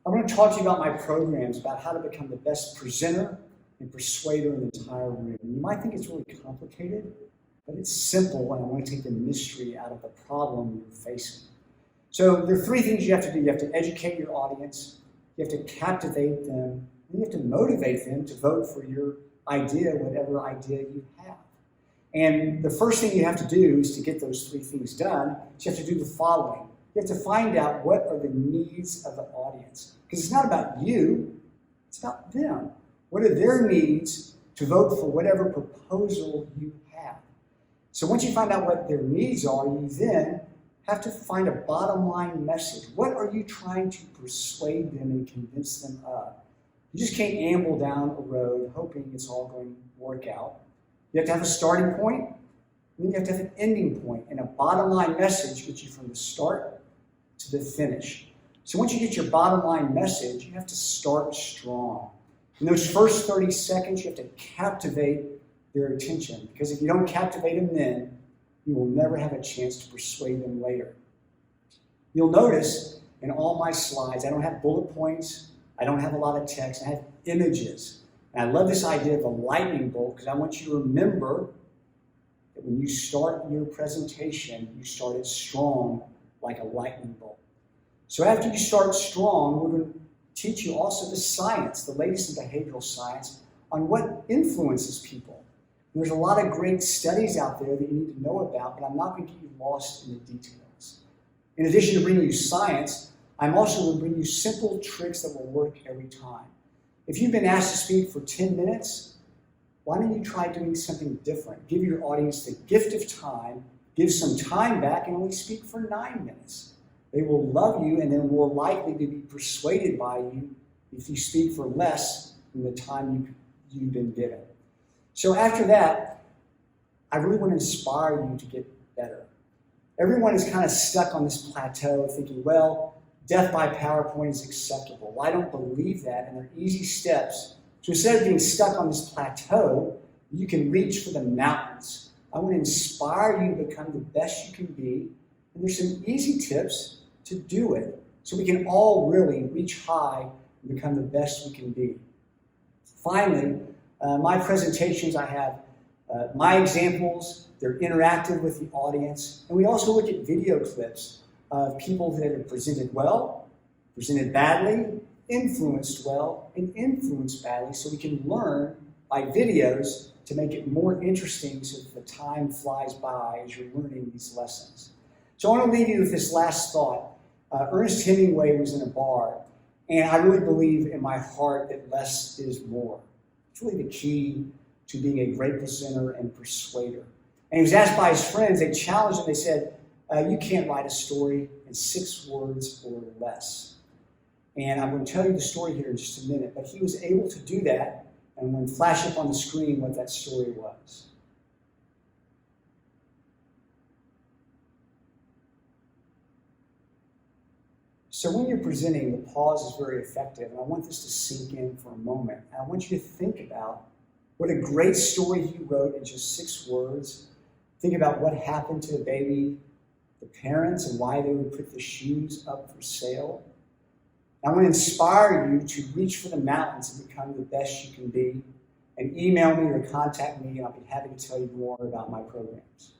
I want to talk to you about my programs, about how to become the best presenter and persuader in the entire room. You might think it's really complicated, but it's simple, and I want to take the mystery out of the problem you're facing. So there are three things you have to do. You have to educate your audience, you have to captivate them, and you have to motivate them to vote for your idea, whatever idea you have. And the first thing you have to do is to get those three things done, is you have to do the following. You have to find out what are the needs of the audience. Because it's not about you, it's about them. What are their needs to vote for whatever proposal you have? So once you find out what their needs are, you then have to find a bottom line message. What are you trying to persuade them and convince them of? You just can't amble down a road hoping it's all going to work out. You have to have a starting point, and then you have to have an ending point. And a bottom line message gets you from the start to the finish. So once you get your bottom line message, you have to start strong. In those first 30 seconds, you have to captivate their attention. Because if you don't captivate them then, you will never have a chance to persuade them later. You'll notice in all my slides, I don't have bullet points, I don't have a lot of text, I have images. And I love this idea of a lightning bolt because I want you to remember that when you start your presentation, you start it strong like a lightning bolt. So after you start strong, we're going to teach you also the science, the latest in behavioral science, on what influences people. And there's a lot of great studies out there that you need to know about, but I'm not going to get you lost in the details. In addition to bringing you science, I'm also going to bring you simple tricks that will work every time. If you've been asked to speak for 10 minutes, why don't you try doing something different? Give your audience the gift of time, give some time back, and only speak for 9 minutes. They will love you, and they're more likely to be persuaded by you if you speak for less than the time you've been given. So after that, I really want to inspire you to get better. Everyone is kind of stuck on this plateau thinking, well, death by PowerPoint is acceptable. Well, I don't believe that, and there are easy steps. So instead of being stuck on this plateau, you can reach for the mountains. I want to inspire you to become the best you can be, and there's some easy tips to do it, so we can all really reach high and become the best we can be. Finally, my presentations, I have my examples, they're interactive with the audience, and we also look at video clips of people that have presented well, presented badly, influenced well, and influenced badly, so we can learn by videos to make it more interesting so that the time flies by as you're learning these lessons. So I want to leave you with this last thought. Ernest Hemingway was in a bar, and I really believe in my heart that less is more. It's really the key to being a great presenter and persuader. And he was asked by his friends, they challenged him, they said, you can't write a story in 6 words or less. And I'm going to tell you the story here in just a minute, but he was able to do that, and I'm going to flash up on the screen what that story was. So when you're presenting, the pause is very effective, and I want this to sink in for a moment. And I want you to think about what a great story he wrote in just 6 words. Think about what happened to the baby, the parents, and why they would put the shoes up for sale. I want to inspire you to reach for the mountains and become the best you can be. And email me or contact me, and I'll be happy to tell you more about my programs.